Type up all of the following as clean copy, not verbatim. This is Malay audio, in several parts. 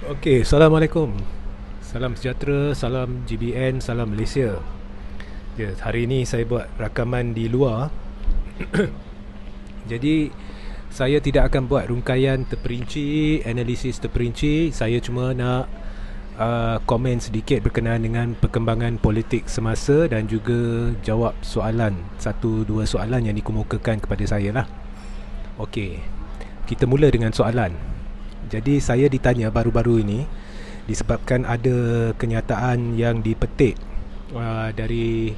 Okey, Assalamualaikum. Salam sejahtera, salam GBN, salam Malaysia. Ya, hari ini saya buat rakaman di luar. Jadi saya tidak akan buat rungkaian terperinci, analisis terperinci. Saya cuma nak komen sedikit berkenaan dengan perkembangan politik semasa dan juga jawab soalan, satu dua soalan yang dikemukakan kepada saya lah. Okey, kita mula dengan soalan. Jadi saya ditanya baru-baru ini disebabkan ada kenyataan yang dipetik dari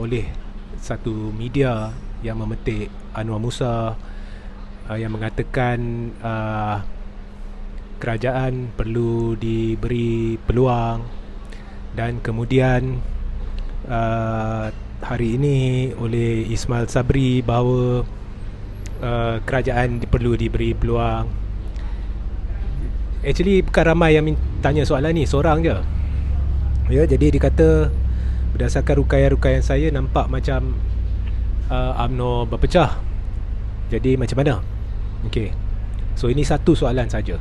oleh satu media yang memetik Anwar Musa, yang mengatakan kerajaan perlu diberi peluang, dan kemudian hari ini oleh Ismail Sabri bahawa kerajaan perlu diberi peluang. Actually bukan ramai yang tanya soalan ni, seorang je. Ya, jadi dia kata berdasarkan rukaian-rukaian saya nampak macam UMNO berpecah. Jadi macam mana? Okey. So ini satu soalan saja.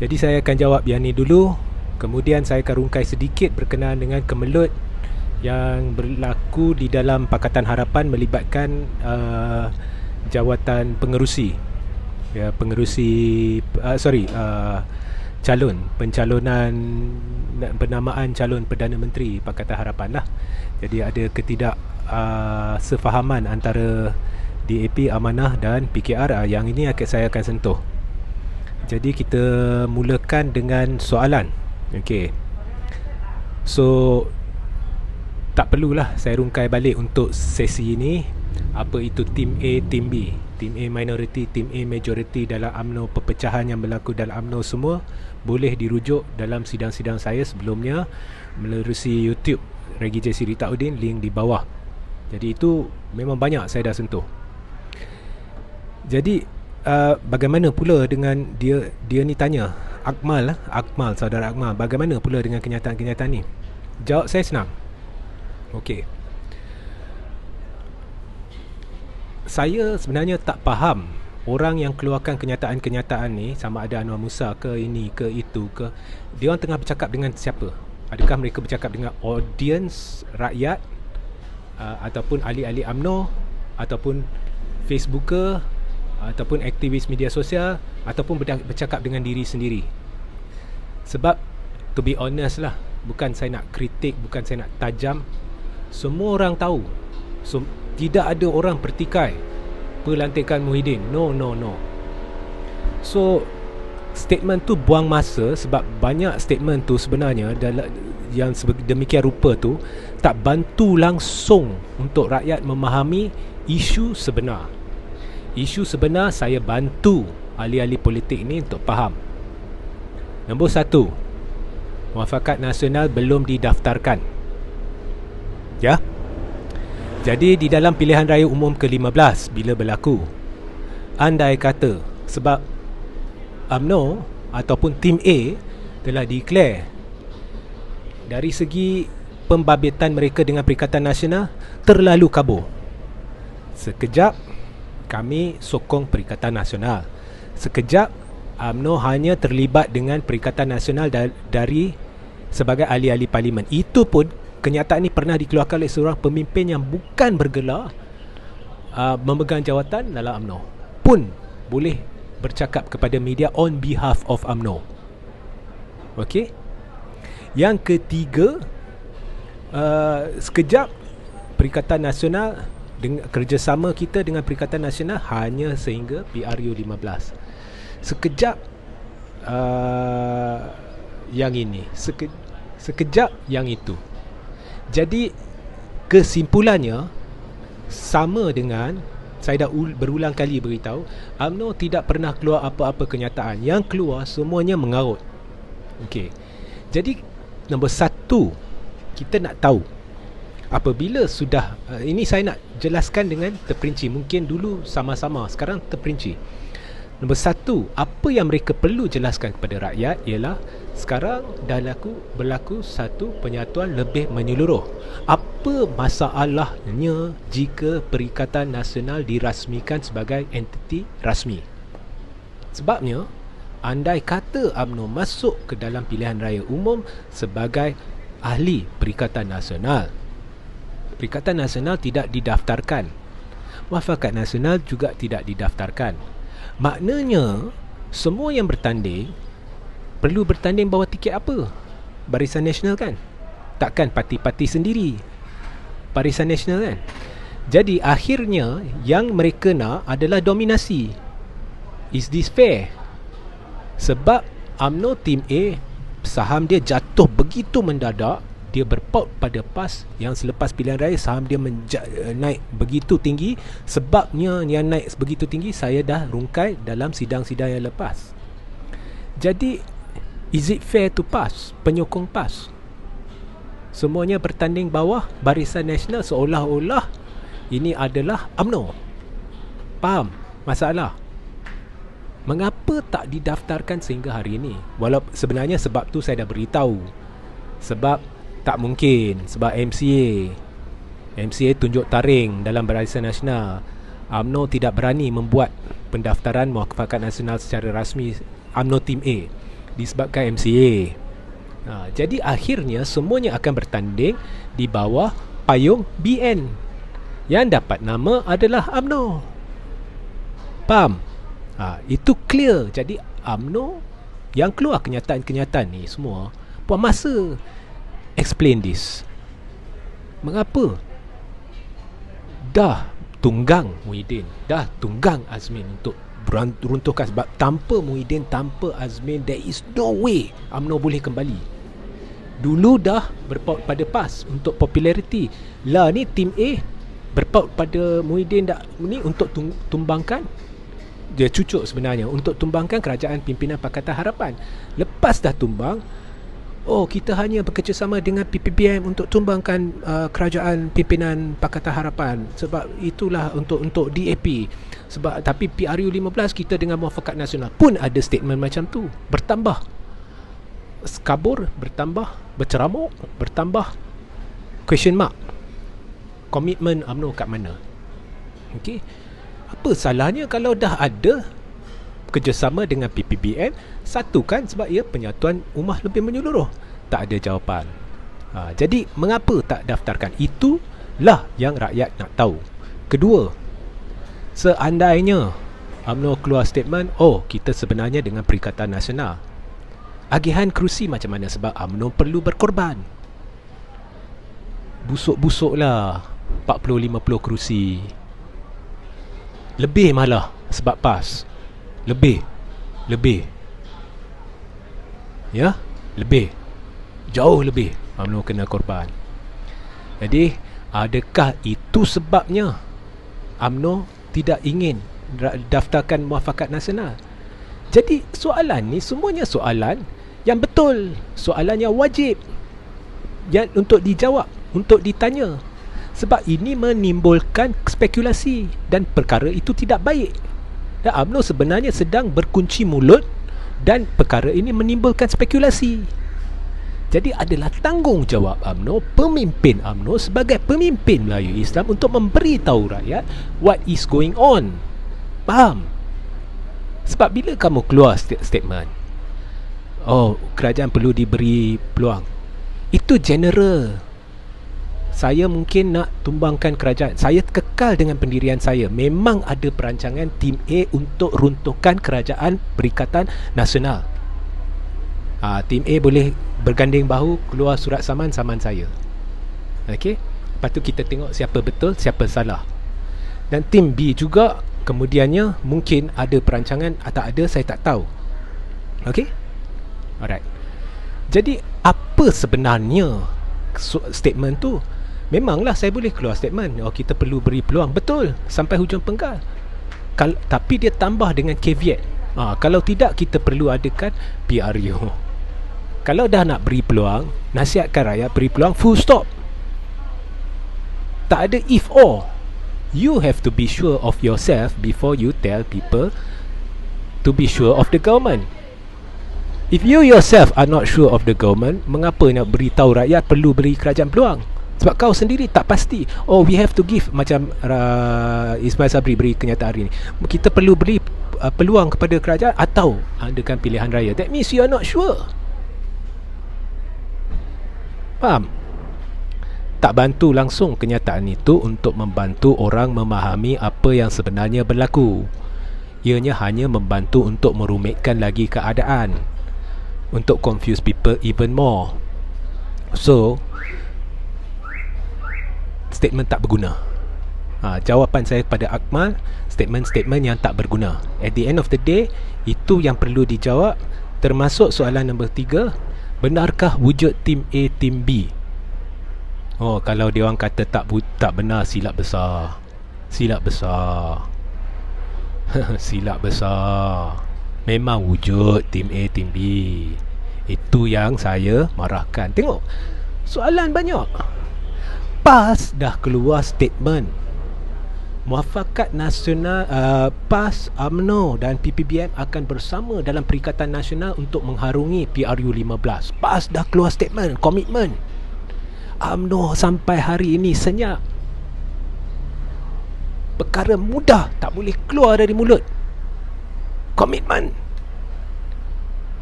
Jadi saya akan jawab yang ni dulu, kemudian saya akan rungkai sedikit berkenaan dengan kemelut yang berlaku di dalam Pakatan Harapan melibatkan jawatan pengerusi, ya, pencalonan penamaan calon Perdana Menteri Pakatan Harapan lah. Jadi ada sefahaman antara DAP, Amanah dan PKR. Yang ini saya akan sentuh. Jadi kita mulakan dengan soalan. Okey. So tak perlulah saya rungkai balik untuk sesi ini apa itu tim A, tim B, tim A minority, tim A majority dalam UMNO, perpecahan yang berlaku dalam UMNO, semua boleh dirujuk dalam sidang-sidang saya sebelumnya melalui YouTube Regi J. Siritaudin, link di bawah. Jadi itu memang banyak saya dah sentuh. Jadi bagaimana pula dengan dia ni tanya Akmal, saudara Akmal, bagaimana pula dengan kenyataan-kenyataan ni? Jawab saya senang. Okey. Saya sebenarnya tak faham orang yang keluarkan kenyataan-kenyataan ni, sama ada Anwar Musa ke ini ke itu ke, dia orang tengah bercakap dengan siapa? Adakah mereka bercakap dengan audience rakyat, ataupun ahli-ahli UMNO, ataupun Facebooker, ataupun aktivis media sosial, ataupun bercakap dengan diri sendiri? Sebab to be honest lah, bukan saya nak kritik, bukan saya nak tajam, semua orang tahu. So, tidak ada orang pertikai pelantikan Muhyiddin. No. So statement tu buang masa, sebab banyak statement tu sebenarnya yang demikian rupa tu tak bantu langsung untuk rakyat memahami isu sebenar. Isu sebenar saya bantu ahli-ahli politik ni untuk faham. Nombor satu, Muafakat Nasional belum didaftarkan. Ya. Jadi di dalam pilihan raya umum ke-15 bila berlaku, andai kata sebab UMNO ataupun tim A telah declare, dari segi pembabitan mereka dengan Perikatan Nasional terlalu kabur. Sekejap kami sokong Perikatan Nasional, sekejap UMNO hanya terlibat dengan Perikatan Nasional dari sebagai ahli-ahli parlimen. Itu pun kenyataan ini pernah dikeluarkan oleh seorang pemimpin yang bukan bergelar memegang jawatan dalam UMNO, pun boleh bercakap kepada media on behalf of UMNO. Okey. Yang ketiga, sekejap Perikatan Nasional, dengan kerjasama kita dengan Perikatan Nasional hanya sehingga PRU 15. Sekejap yang ini, sekejap yang itu. Jadi kesimpulannya sama dengan saya dah berulang kali beritahu, UMNO tidak pernah keluar apa-apa kenyataan. Yang keluar semuanya mengarut. Okey. Jadi nombor satu, kita nak tahu apabila sudah ini saya nak jelaskan dengan terperinci. Mungkin dulu sama-sama, sekarang terperinci. Nombor satu, apa yang mereka perlu jelaskan kepada rakyat ialah sekarang dah berlaku satu penyatuan lebih menyeluruh. Apa masalahnya jika Perikatan Nasional dirasmikan sebagai entiti rasmi? Sebabnya andai kata UMNO masuk ke dalam pilihan raya umum sebagai ahli Perikatan Nasional. Perikatan Nasional tidak didaftarkan, Muafakat Nasional juga tidak didaftarkan. Maknanya semua yang bertanding perlu bertanding bawah tiket apa? Barisan Nasional kan? Takkan parti-parti sendiri, Barisan Nasional kan? Jadi akhirnya yang mereka nak adalah dominasi. Is this fair? Sebab UMNO Tim A, saham dia jatuh begitu mendadak, dia berpaut pada PAS yang selepas pilihan raya saham dia naik begitu tinggi. Sebabnya yang naik begitu tinggi saya dah rungkai dalam sidang-sidang yang lepas. Jadi is it fair to PAS, penyokong PAS? Semuanya bertanding bawah Barisan Nasional seolah-olah ini adalah UMNO. Faham masalah? Mengapa tak didaftarkan sehingga hari ini? Walau sebenarnya sebab tu saya dah beritahu. Sebab tak mungkin, sebab MCA tunjuk taring dalam Barisan Nasional. UMNO tidak berani membuat pendaftaran Muafakat Nasional secara rasmi UMNO Tim A disebabkan MCA. Jadi akhirnya semuanya akan bertanding di bawah payung BN. Yang dapat nama adalah UMNO. Faham? Itu clear. Jadi UMNO yang keluar kenyataan-kenyataan ni semua puan masa explain this. Mengapa dah tunggang Muhyiddin, dah tunggang Azmin untuk runtuhkan? Sebab tanpa Muhyiddin, tanpa Azmin, there is no way UMNO boleh kembali. Dulu dah berpaut pada PAS untuk populariti. Lah ni Tim A berpaut pada Muhyiddin ni untuk tumbangkan. Dia cucuk sebenarnya untuk tumbangkan kerajaan pimpinan Pakatan Harapan. Lepas dah tumbang, kita hanya bekerjasama dengan PPBM untuk tumbangkan kerajaan pimpinan Pakatan Harapan. Sebab itulah untuk DAP. Sebab tapi PRU 15 kita dengan Muafakat Nasional pun ada statement macam tu. Bertambah kabur, bertambah berceramuk, bertambah question mark. Komitmen UMNO kat mana? Okey. Apa salahnya kalau dah ada kerjasama dengan PPBN? Satu kan, sebab ia penyatuan ummah lebih menyeluruh. Tak ada jawapan. Jadi mengapa tak daftarkan? Itulah yang rakyat nak tahu. Kedua, seandainya UMNO keluar statement, kita sebenarnya dengan Perikatan Nasional, agihan kerusi macam mana? Sebab UMNO perlu berkorban. Busuk-busuklah 40-50 kerusi. Lebih malah sebab PAS. Lebih. Ya, lebih. Jauh lebih UMNO kena korban. Jadi, adakah itu sebabnya UMNO tidak ingin daftarkan Muafakat Nasional? Jadi, soalan ni semuanya soalan yang betul, soalan yang wajib yang untuk dijawab, untuk ditanya. Sebab ini menimbulkan spekulasi dan perkara itu tidak baik. Dan UMNO sebenarnya sedang berkunci mulut dan perkara ini menimbulkan spekulasi. Jadi adalah tanggungjawab UMNO, pemimpin UMNO sebagai pemimpin Melayu Islam untuk memberitahu rakyat what is going on. Faham? Sebab bila kamu keluar statement, kerajaan perlu diberi peluang, itu general. Saya mungkin nak tumbangkan kerajaan, saya kekal dengan pendirian saya. Memang ada perancangan Tim A untuk runtuhkan kerajaan Perikatan Nasional. Tim A boleh berganding bahu keluar surat saman saya. Okey. Lepas tu kita tengok siapa betul, siapa salah. Dan Tim B juga kemudiannya mungkin ada perancangan, tak ada saya tak tahu. Okey. Alright. Jadi apa sebenarnya statement tu? Memanglah saya boleh keluar statement, kita perlu beri peluang, betul, sampai hujung penggal. Tapi dia tambah dengan caveat, kalau tidak kita perlu adakan PRU. Kalau dah nak beri peluang, nasihatkan rakyat beri peluang, full stop. Tak ada if or. You have to be sure of yourself before you tell people to be sure of the government. If you yourself are not sure of the government, mengapa nak beritahu rakyat perlu beri kerajaan peluang? Sebab kau sendiri tak pasti. We have to give, macam Ismail Sabri beri kenyataan hari ni, kita perlu beri peluang kepada kerajaan atau adakan pilihan raya. That means you are not sure. Faham? Tak bantu langsung kenyataan itu untuk membantu orang memahami apa yang sebenarnya berlaku. Ianya hanya membantu untuk merumitkan lagi keadaan, untuk confuse people even more. So, statement tak berguna. Jawapan saya pada Akmal, statement-statement yang tak berguna. At the end of the day, itu yang perlu dijawab. Termasuk soalan nombor 3, benarkah wujud tim A, tim B? Oh, kalau dia orang kata tak benar, silap besar. Silap besar. Silap besar. Memang wujud tim A, tim B. Itu yang saya marahkan. Tengok, soalan banyak. PAS dah keluar statement. Muafakat Nasional, PAS, UMNO dan PPBM akan bersama dalam Perikatan Nasional untuk mengharungi PRU15. PAS dah keluar statement, komitmen. UMNO sampai hari ini senyap. Perkara mudah tak boleh keluar dari mulut. Komitmen.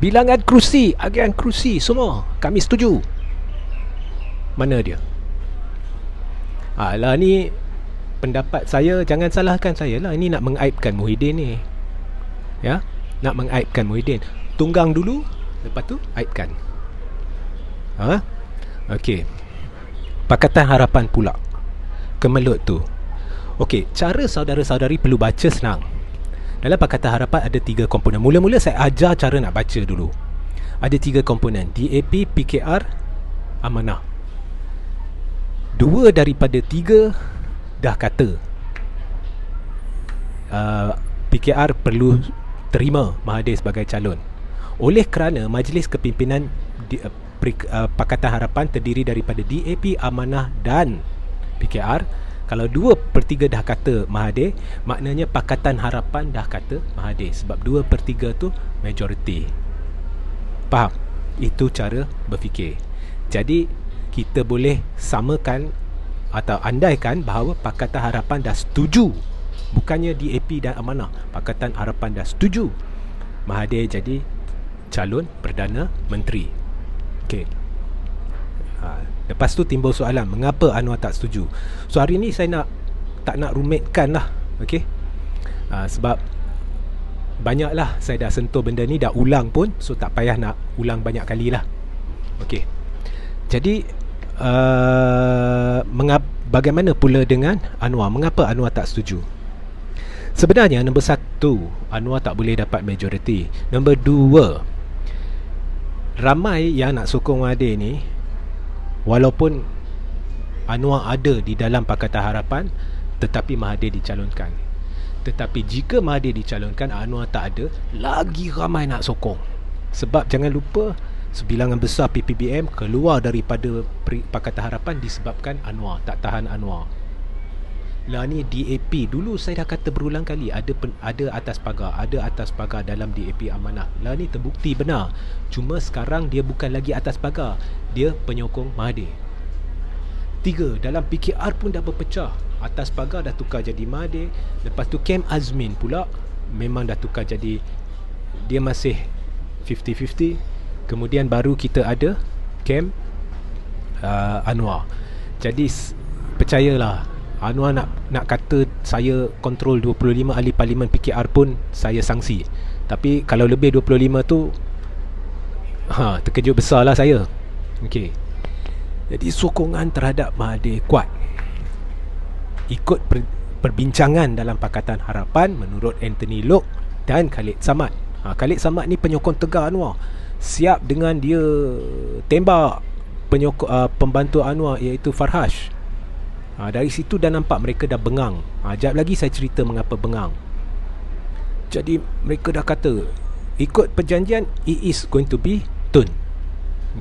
Bilangan kerusi, agian kerusi, semua kami setuju. Mana dia? Alah, ni pendapat saya, jangan salahkan saya lah. Ini nak mengaibkan Muhyiddin ni. Ya, nak mengaibkan Muhyiddin. Tunggang dulu, lepas tu aibkan. Okey. Pakatan Harapan pula, kemelut tu. Okey, cara saudara-saudari perlu baca senang. Dalam Pakatan Harapan ada 3 komponen. Mula-mula saya ajar cara nak baca dulu. Ada 3 komponen, DAP, PKR, Amanah. 2 daripada 3 dah kata PKR perlu terima Mahathir sebagai calon. Oleh kerana Majlis Kepimpinan Pakatan Harapan terdiri daripada DAP, Amanah dan PKR. Kalau 2/3 dah kata Mahathir, maknanya Pakatan Harapan dah kata Mahathir. Sebab 2/3 tu majoriti. Faham? Itu cara berfikir. Jadi kita boleh samakan atau andaikan bahawa Pakatan Harapan dah setuju, bukannya DAP dan Amanah, Pakatan Harapan dah setuju Mahathir jadi calon Perdana Menteri. Okey. Lepas tu timbul soalan, mengapa Anwar tak setuju? So hari ni saya tak nak rumitkan lah. Okey. Sebab banyaklah saya dah sentuh benda ni, dah ulang pun, so tak payah nak ulang banyak kali lah. Okey. Jadi bagaimana pula dengan Anwar? Mengapa Anwar tak setuju? Sebenarnya nombor 1, Anwar tak boleh dapat majoriti. Nombor 2, ramai yang nak sokong Mahathir ni, walaupun Anwar ada di dalam Pakatan Harapan, tetapi Mahathir dicalonkan. Tetapi jika Mahathir dicalonkan, Anwar tak ada, lagi ramai nak sokong. Sebab jangan lupa, sebilangan besar PPBM keluar daripada Pakatan Harapan disebabkan Anwar, tak tahan Anwar. Lah ni DAP, dulu saya dah kata berulang kali, ada atas pagar dalam DAP Amanah. Lah ni terbukti benar. Cuma sekarang dia bukan lagi atas pagar, dia penyokong Mahathir. 3, dalam PKR pun dah berpecah. Atas pagar dah tukar jadi Mahathir. Lepas tu Kem Azmin pula memang dah tukar jadi, dia masih 50-50. Kemudian baru kita ada Kem Anwar. Jadi percayalah, Anwar nak kata saya kontrol 25 ahli parlimen PKR pun saya sangsi. Tapi kalau lebih 25 tu terkejut besar lah saya. Okey. Jadi sokongan terhadap Mahathir kuat. Ikut perbincangan dalam Pakatan Harapan menurut Anthony Loke dan Khalid Samad. Khalid Samad ni penyokong tegar Anwar. Siap dengan dia tembak pembantu Anwar iaitu Farhash. Dari situ dah nampak mereka dah bengang. Sekejap lagi saya cerita mengapa bengang. Jadi mereka dah kata, ikut perjanjian, it is going to be Tun.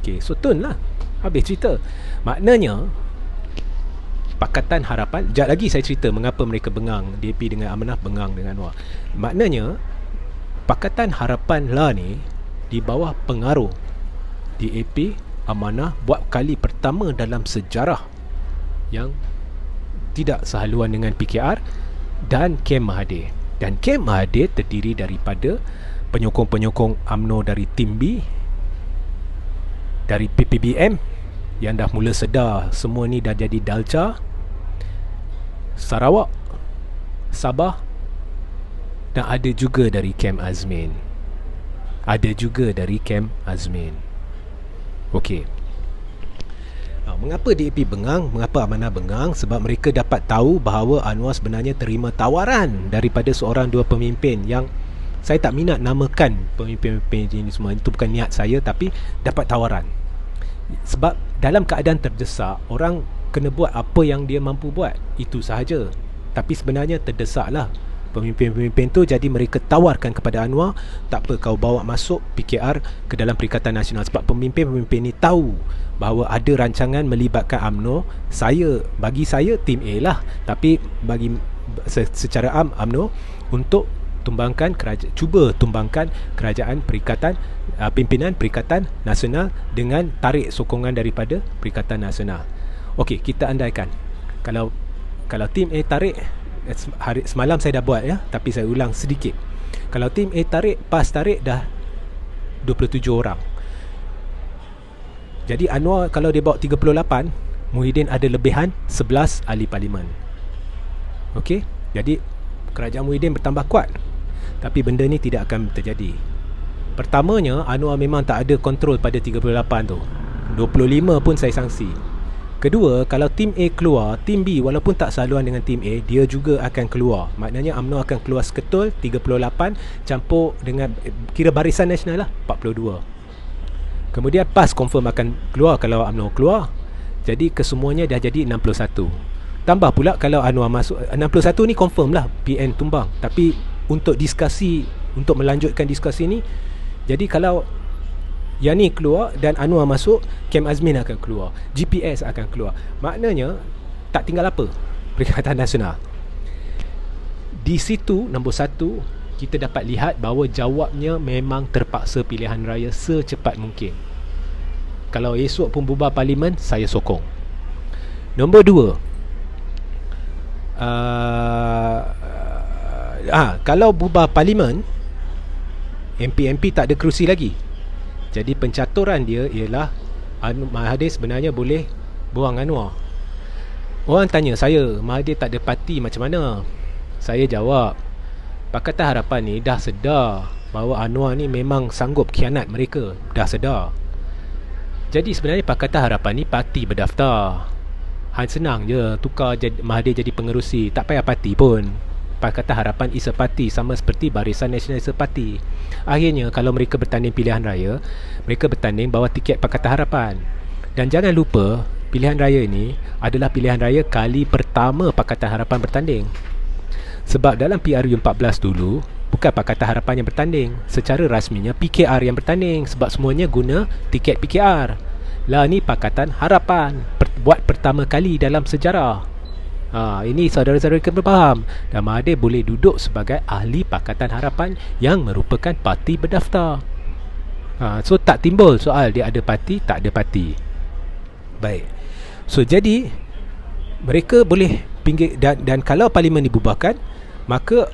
Okay, so Tun lah. Habis cerita. Maknanya Pakatan Harapan, sekejap lagi saya cerita mengapa mereka bengang, DAP dengan Amanah bengang dengan Anwar. Maknanya Pakatan Harapan lah ni di bawah pengaruh DAP, Amanah buat kali pertama dalam sejarah yang tidak sehaluan dengan PKR dan Kem Mahathir. Dan kem Mahathir terdiri daripada penyokong-penyokong UMNO dari tim B, dari PPBM yang dah mula sedar semua ni dah jadi dalca, Sarawak, Sabah, dan ada juga dari kem Azmin. Okey. Mengapa DAP bengang? Mengapa Amanah bengang? Sebab mereka dapat tahu bahawa Anwar sebenarnya terima tawaran daripada seorang dua pemimpin yang saya tak minat namakan pemimpin-pemimpin ini semua. Itu bukan niat saya, tapi dapat tawaran. Sebab dalam keadaan terdesak, orang kena buat apa yang dia mampu buat. Itu sahaja. Tapi sebenarnya terdesaklah pemimpin-pemimpin tu, jadi mereka tawarkan kepada Anwar, tak apa kau bawa masuk PKR ke dalam Perikatan Nasional. Sebab pemimpin-pemimpin ni tahu bahawa ada rancangan melibatkan UMNO. Bagi saya tim A lah, tapi bagi secara UMNO untuk cuba tumbangkan kerajaan perikatan, pimpinan Perikatan Nasional dengan tarik sokongan daripada Perikatan Nasional. Okey, kita andaikan kalau tim A tarik, semalam saya dah buat ya, tapi saya ulang sedikit. Kalau tim A tarik, PAS tarik dah 27 orang. Jadi Anwar kalau dia bawa 38, Muhyiddin ada lebihan 11 ahli parlimen. Okey, jadi kerajaan Muhyiddin bertambah kuat. Tapi benda ni tidak akan terjadi. Pertamanya, Anwar memang tak ada kontrol pada 38 tu. 25 pun saya sangsi. Kedua, kalau tim A keluar, tim B walaupun tak saluan dengan tim A, dia juga akan keluar. Maknanya UMNO akan keluar seketul 38 campur dengan kira Barisan Nasional lah 42. Kemudian PAS confirm akan keluar kalau UMNO keluar. Jadi kesemuanya dah jadi 61. Tambah pula kalau Anwar masuk 61 ni confirm lah PN tumbang. Tapi untuk diskusi, untuk melanjutkan diskusi ni, jadi kalau yang ni keluar dan Anwar masuk, kem Azmin akan keluar, GPS akan keluar. Maknanya tak tinggal apa Perikatan Nasional. Di situ nombor 1, kita dapat lihat bahawa jawabnya memang terpaksa pilihan raya secepat mungkin. Kalau esok pun bubar parlimen, saya sokong. Nombor 2, kalau bubar parlimen, MP tak ada kerusi lagi. Jadi pencaturan dia ialah Mahathir sebenarnya boleh buang Anwar. Orang tanya saya, Mahathir tak ada parti macam mana? Saya jawab, Pakatan Harapan ni dah sedar bahawa Anwar ni memang sanggup khianat mereka. Dah sedar. Jadi sebenarnya Pakatan Harapan ni parti berdaftar. Senang je tukar Mahathir jadi pengerusi. Tak payah parti pun. Pakatan Harapan is a party, sama seperti Barisan Nasional is a party. Akhirnya kalau mereka bertanding pilihan raya, mereka bertanding bawah tiket Pakatan Harapan. Dan jangan lupa, pilihan raya ini adalah pilihan raya kali pertama Pakatan Harapan bertanding. Sebab dalam PRU 14 dulu, bukan Pakatan Harapan yang bertanding. Secara rasminya PKR yang bertanding, sebab semuanya guna tiket PKR. Lah ni Pakatan Harapan buat pertama kali dalam sejarah. Ini saudara-saudara kena faham. Dan Mahathir boleh duduk sebagai ahli Pakatan Harapan yang merupakan parti berdaftar. So tak timbul soal dia ada parti, tak ada parti. Baik. So jadi mereka boleh pinggir, dan kalau parlimen dibubarkan, maka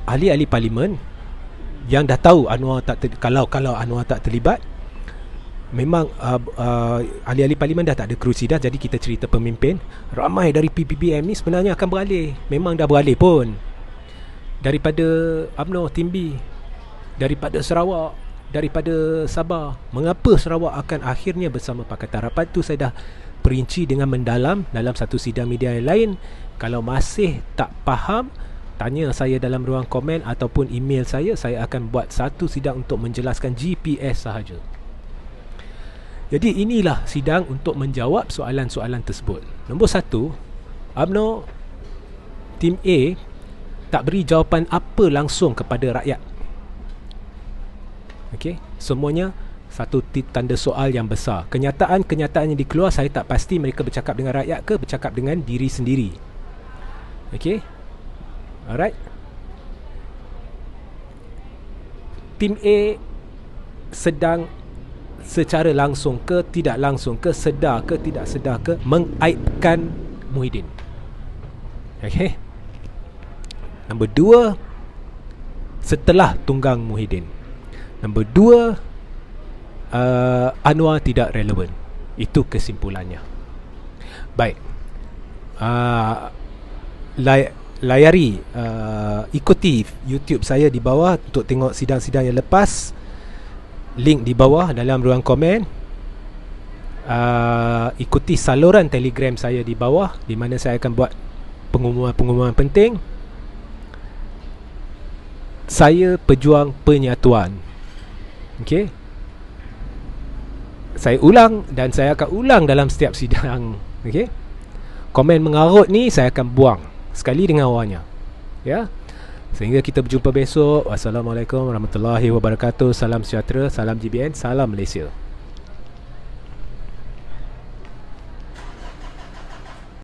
ahli-ahli parlimen yang dah tahu Anwar kalau Anwar tak terlibat, memang ahli-ahli parlimen dah tak ada kerusi dah. Jadi kita cerita pemimpin, ramai dari PPBM ni sebenarnya akan beralih. Memang dah beralih pun, daripada UMNO tim B, daripada Sarawak, daripada Sabah. Mengapa Sarawak akan akhirnya bersama Pakatan Harapan, tu saya dah perinci dengan mendalam dalam satu sidang media yang lain. Kalau masih tak faham, tanya saya dalam ruang komen ataupun email saya akan buat satu sidang untuk menjelaskan GPS sahaja. Jadi inilah sidang untuk menjawab soalan-soalan tersebut. Nombor 1, UMNO tim A tak beri jawapan apa langsung kepada rakyat. Okey, semuanya satu tanda soal yang besar. Kenyataan yang dikeluar, saya tak pasti mereka bercakap dengan rakyat ke bercakap dengan diri sendiri. Okey, alright. Tim A sedang secara langsung ke tidak langsung ke, sedar ke tidak sedar ke, mengaibkan Muhyiddin. Okey. Nombor 2, setelah Tunggang Muhyiddin. Nombor 2, Anwar tidak relevan. Itu kesimpulannya. Baik, layari, ikuti YouTube saya di bawah untuk tengok sidang-sidang yang lepas. Link di bawah dalam ruang komen. Ikuti saluran Telegram saya di bawah, di mana saya akan buat pengumuman-pengumuman penting. Saya pejuang penyatuan. Okey. Saya ulang dan saya akan ulang dalam setiap sidang. Okey. Komen mengarut ni saya akan buang sekali dengan awalnya. Ya. Sehingga kita berjumpa besok. Wassalamualaikum warahmatullahi wabarakatuh. Salam sejahtera, salam GBN, salam Malaysia.